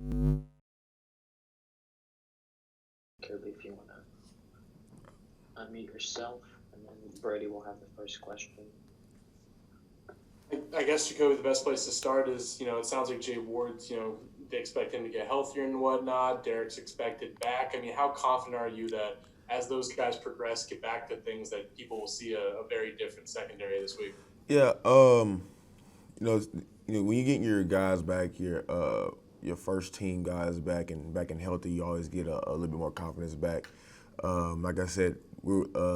Kirby, if you want to unmute yourself, and then Brady will have the first question. I guess, JaCoby, the best place to start is, it sounds like Jay Ward's, they expect him to get healthier and whatnot. Derek's expected back. I mean, how confident are you that as those guys progress, get back to things, that people will see a very different secondary this week? Yeah, you know, when you get your guys back, your first team guys back and healthy, you always get a little bit more confidence back. Like I said,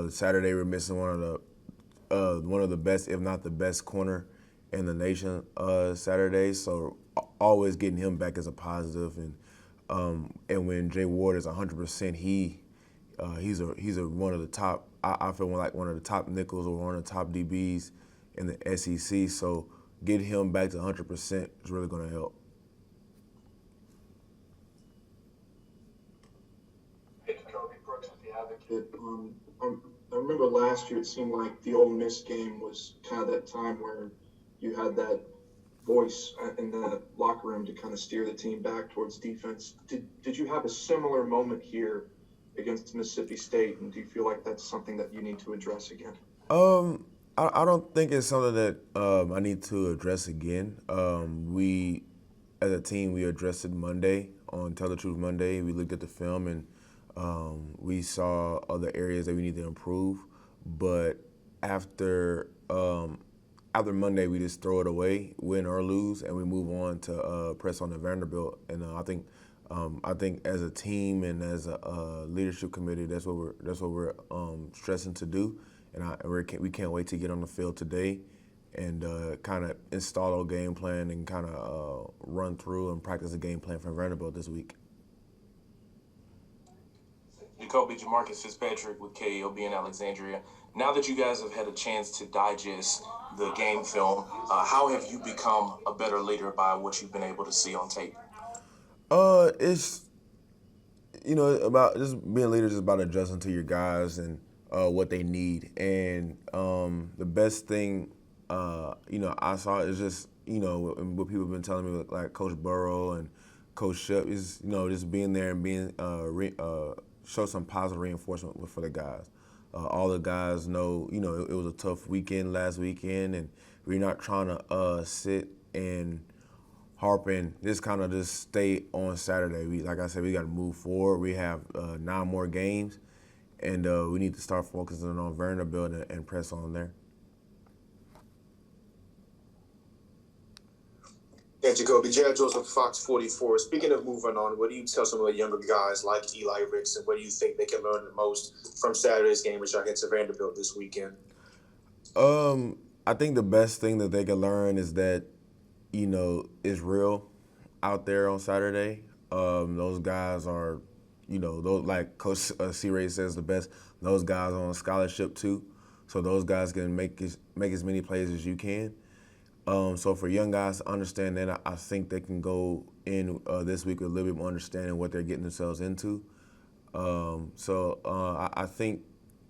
Saturday we're missing one of the best, if not the best, corner in the nation Saturday. So always getting him back is a positive, and when Jay Ward is 100%, he's one of the top. I feel like one of the top nickels or one of the top DBs in the SEC. So getting him back to 100% is really going to help. Hey, JaCoby Brooks with the Advocate. I remember last year it seemed like the Ole Miss game was kind of that time where you had that voice in the locker room to kind of steer the team back towards defense. Did you have a similar moment here against Mississippi State, and do you feel like that's something that you need to address again? I don't think it's something that I need to address again. We, as a team, we addressed it Monday on Tell the Truth Monday. We looked at the film and we saw other areas that we need to improve. But after after Monday, we just throw it away, win or lose, and we move on to press on the Vanderbilt. And I think as a team and as a leadership committee, that's what we're stressing to do. And we can't wait to get on the field today and kind of install a game plan and kind of run through and practice a game plan for Vanderbilt this week. JaCoby, Jamarcus Fitzpatrick with KOB in Alexandria. Now that you guys have had a chance to digest the game film, how have you become a better leader by what you've been able to see on tape? It's about just being a leader is about adjusting to your guys and what they need. And the best thing I saw is just what people have been telling me, like Coach Burrow and Coach Shep, is just being there and being show some positive reinforcement for the guys. All the guys know it was a tough weekend last weekend, and we're not trying to sit and harp and just stay on Saturday. Like I said, we got to move forward. We have 9 more games, and we need to start focusing on Vanderbilt and press on there. Yeah, JaCoby, Jared Joseph, Fox 44. Speaking of moving on, what do you tell some of the younger guys like Eli Ricks, and what do you think they can learn the most from Saturday's game, which y'all get to Vanderbilt this weekend? I think the best thing that they can learn is that it's real out there on Saturday. Those guys are, those, like Coach C. Ray says, the best. Those guys are on scholarship too, so those guys can make as many plays as you can. So for young guys to understand that, I think they can go in this week with a little bit more understanding what they're getting themselves into. I think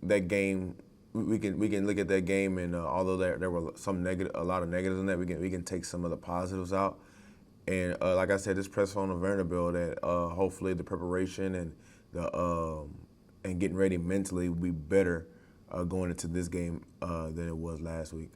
that game, we can look at that game, and although there were a lot of negatives in that, we can take some of the positives out. And like I said, this press on the Vanderbilt, that hopefully the preparation and and getting ready mentally will be better going into this game than it was last week.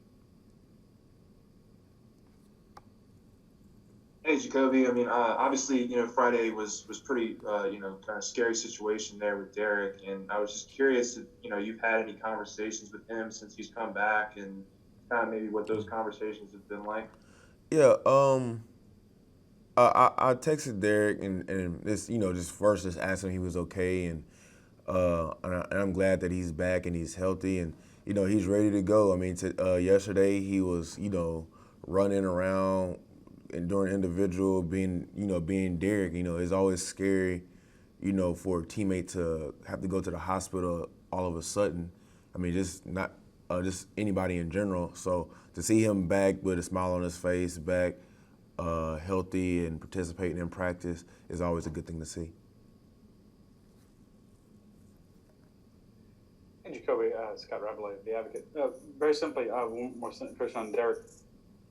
Hey, JaCoby. I mean, obviously, Friday was pretty, kind of scary situation there with Derek, and I was just curious if, you've had any conversations with him since he's come back, and kind of maybe what those conversations have been like. Yeah, I texted Derek and just first just asked him if he was okay, and I'm glad that he's back and he's healthy and he's ready to go. I mean, yesterday he was running around and doing individual, being Derek. It's always scary, for a teammate to have to go to the hospital all of a sudden. I mean, just not just anybody in general. So to see him back with a smile on his face, back healthy and participating in practice is always a good thing to see. Hey, JaCoby, Scott Ravelli, The Advocate. Very simply, one more question on Derek.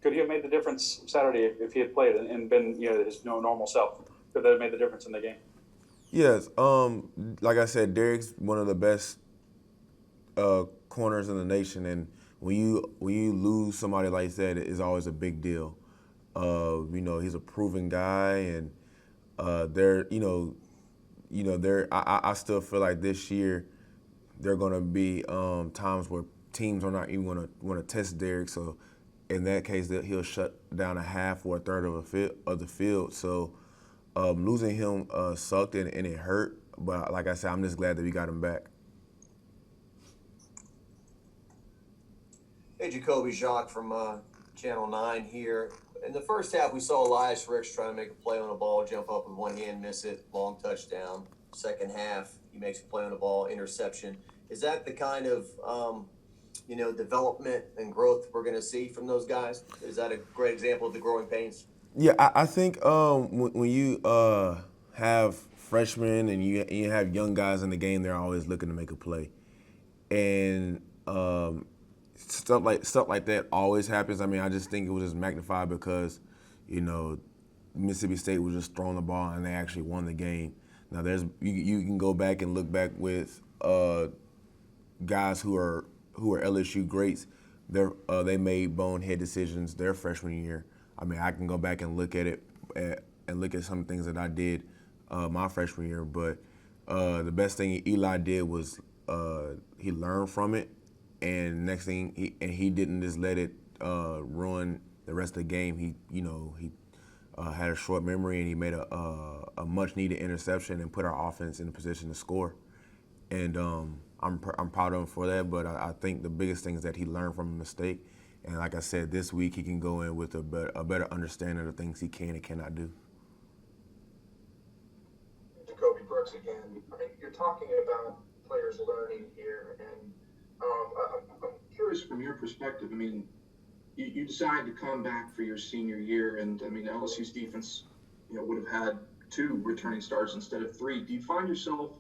Could he have made the difference Saturday if he had played and been his normal self? could that have made the difference in the game? Yes. Like I said, Derek's one of the best corners in the nation, and when you lose somebody like that, it's always a big deal. He's a proven guy, and I still feel like this year there are going to be times where teams are not even going to want to test Derek. So in that case, he'll shut down a half or a third of the field. So losing him sucked and it hurt. But like I said, I'm just glad that we got him back. Hey, JaCoby Jacques from Channel 9 here. In the first half, we saw Elias Ricks trying to make a play on a ball, jump up with one hand, miss it, long touchdown. Second half, he makes a play on the ball, interception. Is that the kind of, development and growth we're going to see from those guys? Is that a great example of the growing pains? Yeah, I think when you have freshmen and you have young guys in the game, they're always looking to make a play, and stuff like that always happens. I mean, I just think it was just magnified because, Mississippi State was just throwing the ball and they actually won the game. Now you can go back and look back with guys who are LSU greats. They made bonehead decisions their freshman year. I mean, I can go back and look at it and look at some things that I did my freshman year. But the best thing Eli did was he learned from it, and next thing he didn't just let it ruin the rest of the game. He had a short memory, and he made a much needed interception and put our offense in a position to score. And I'm proud of him for that. But I think the biggest thing is that he learned from a mistake. And like I said, this week he can go in with a better understanding of the things he can and cannot do. JaCoby Brooks again. I mean, you're talking about players learning here, and I'm curious from your perspective. I mean, you decided to come back for your senior year, and I mean, LSU's defense, would have had 2 returning starters instead of 3. Do you find yourself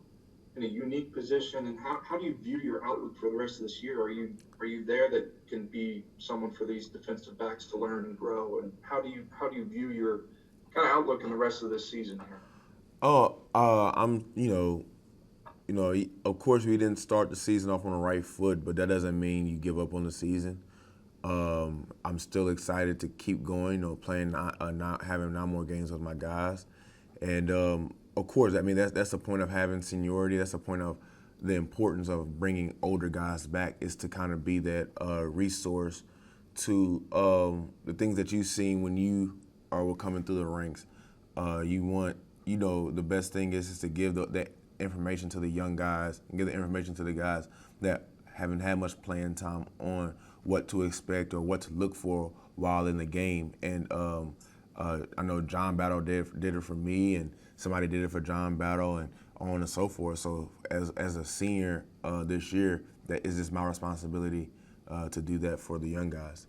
in a unique position, and how do you view your outlook for the rest of this year? Are you there that can be someone for these defensive backs to learn and grow, and how do you view your kind of outlook in the rest of this season here? I'm of course we didn't start the season off on the right foot, but that doesn't mean you give up on the season. I'm still excited to keep going, playing not having 9 more games with my guys, and of course, I mean that's the point of having seniority. That's the point of the importance of bringing older guys back, is to kind of be that resource to the things that you've seen when you are coming through the ranks. You want, the best thing is to give that information to the young guys and give the information to the guys that haven't had much playing time on what to expect or what to look for while in the game. And I know John Battle did it for me, and somebody did it for John Battle, and on and so forth. So as a senior this year, that is just my responsibility to do that for the young guys.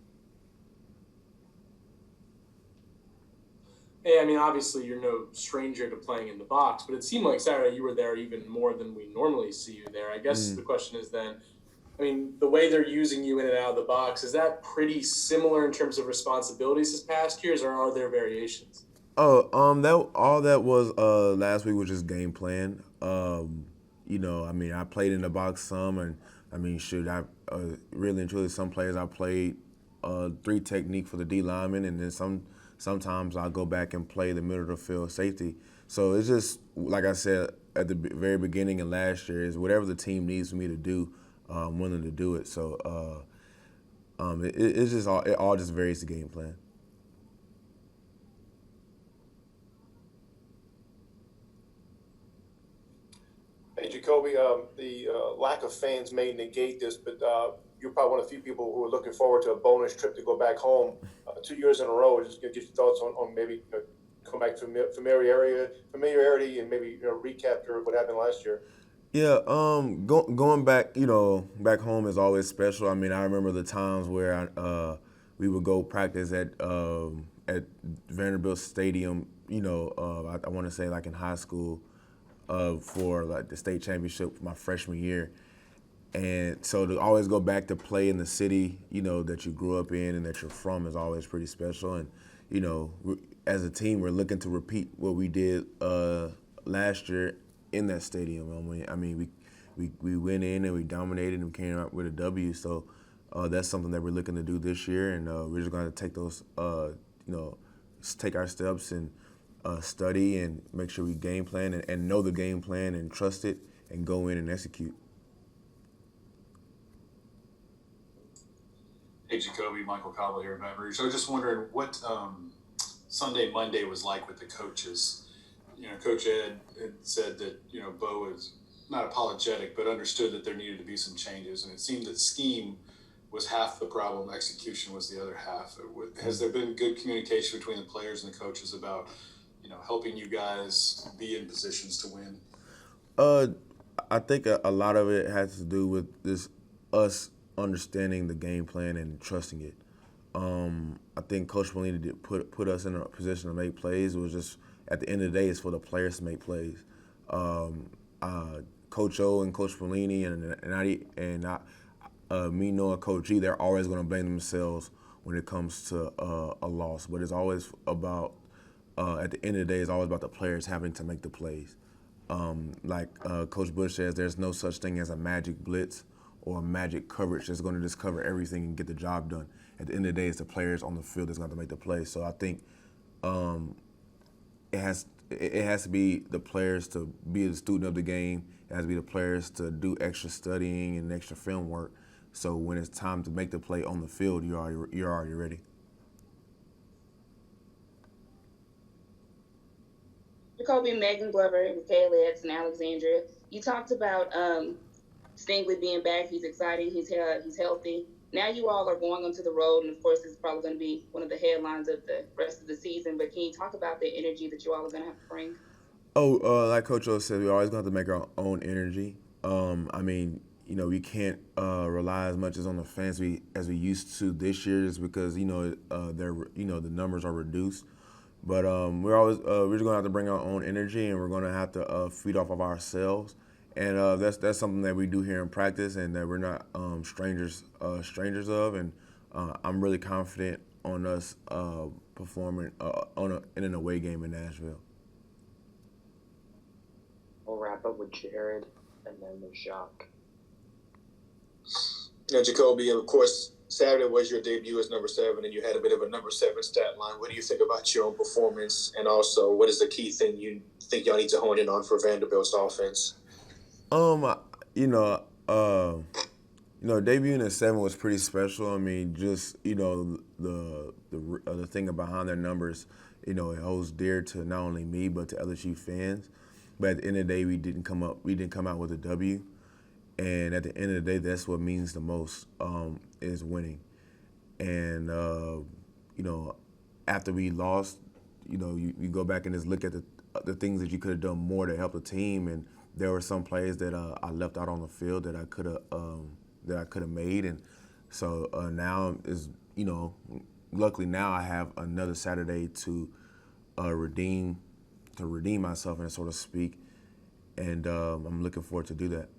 Hey, I mean, obviously you're no stranger to playing in the box, but it seemed like Saturday you were there even more than we normally see you there. I guess the question is then, I mean, the way they're using you in and out of the box, is that pretty similar in terms of responsibilities this past years, or are there variations? That was last week was just game plan. I mean, I played in the box some, and I mean, really and truly, some players I played 3 technique for the D lineman, and then sometimes I'll go back and play the middle of the field safety. So it's just, like I said at the very beginning of last year, is whatever the team needs for me to do, I'm willing to do it. So it's just it all just varies the game plan. Hey, JaCoby, the lack of fans may negate this, but you're probably one of the few people who are looking forward to a bonus trip to go back home 2 years in a row. Just get your thoughts on maybe come back to familiarity and maybe recap what happened last year. Yeah, going back, back home is always special. I mean, I remember the times where we would go practice at Vanderbilt Stadium. I want to say like in high school for like the state championship my freshman year, and so to always go back to play in the city, that you grew up in and that you're from is always pretty special. And as a team, we're looking to repeat what we did last year in that stadium. We went in and we dominated and we came out with a W. So that's something that we're looking to do this year, and we're just going to take those, take our steps and study and make sure we game plan and know the game plan and trust it and go in and execute. Hey, JaCoby, Michael Cobble here in Baton Rouge. I was just wondering what Sunday, Monday was like with the coaches. Coach Ed had said that, Bo is not apologetic, but understood that there needed to be some changes. And it seemed that scheme was half the problem, execution was the other half. Has there been good communication between the players and the coaches about, helping you guys be in positions to win? I think a lot of it has to do with us understanding the game plan and trusting it. I think Coach Molina did put us in a position to make plays. It was just, at the end of the day, it's for the players to make plays. Coach O and Coach Molina me knowing Coach G, they're always going to blame themselves when it comes to a loss. But it's always about, at the end of the day, it's always about the players having to make the plays. Coach Bush says, there's no such thing as a magic blitz or a magic coverage that's going to just cover everything and get the job done. At the end of the day, it's the players on the field that's going to make the play. So I think it has to be the players to be a student of the game. It has to be the players to do extra studying and extra film work. So when it's time to make the play on the field, you're already ready. JaCoby, Megan Glover, Michaela Edson, Alexandria. You talked about Stingley being back. He's exciting. He's healthy. Now you all are going onto the road, and of course, it's probably going to be one of the headlines of the rest of the season. But can you talk about the energy that you all are going to have to bring? Like Coach O said, we always going to have to make our own energy. We can't rely as much as on the fans as we used to this year, just because the numbers are reduced. But we're just gonna have to bring our own energy, and we're gonna have to feed off of ourselves, and that's something that we do here in practice, and that we're not strangers of. And I'm really confident on us performing in an away game in Nashville. We'll wrap up with Jared, and then with Jacques. JaCoby, of course, Saturday was your debut as number 7, and you had a bit of a number 7 stat line. What do you think about your own performance, and also what is the key thing you think y'all need to hone in on for Vanderbilt's offense? Debuting at 7 was pretty special. The thing behind their numbers, it holds dear to not only me but to LSU fans. But at the end of the day, we didn't come out with a W. And at the end of the day, that's what means the most, is winning. And, after we lost, you go back and just look at the things that you could have done more to help the team. And there were some plays that I left out on the field that I could have made. And so now is, luckily now I have another Saturday to redeem myself, and so to speak. And I'm looking forward to do that.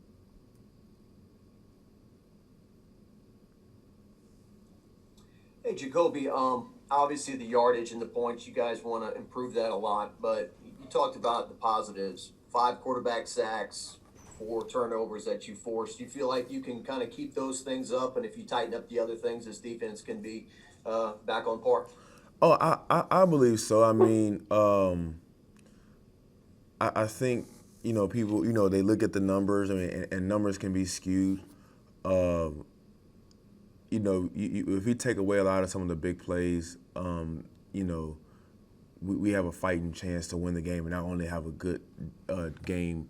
Hey, JaCoby, obviously the yardage and the points, you guys want to improve that a lot, but you talked about the positives. 5 quarterback sacks, 4 turnovers that you forced. Do you feel like you can kind of keep those things up, and if you tighten up the other things, this defense can be back on par? Oh, I believe so. I think, people, they look at the numbers, and numbers can be skewed. If you take away a lot of some of the big plays, we have a fighting chance to win the game and not only have a good game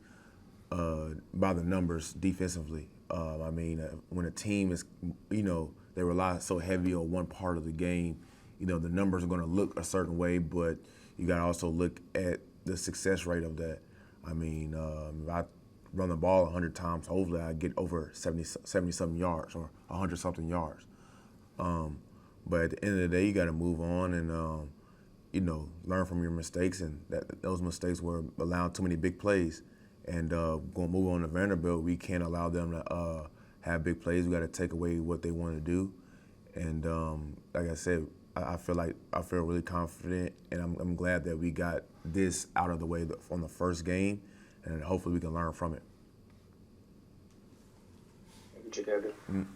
by the numbers defensively. When a team is, they rely so heavy on one part of the game, the numbers are going to look a certain way, but you got to also look at the success rate of that. If I run the ball 100 times, hopefully I get over 70-something yards or 100-something yards. But at the end of the day, you got to move on and, learn from your mistakes. And those mistakes were allowing too many big plays. And going to move on to Vanderbilt, we can't allow them to have big plays. We got to take away what they want to do. And like I said, I feel really confident, and I'm glad that we got this out of the way on the first game, and hopefully we can learn from it. Thank you, JaCoby.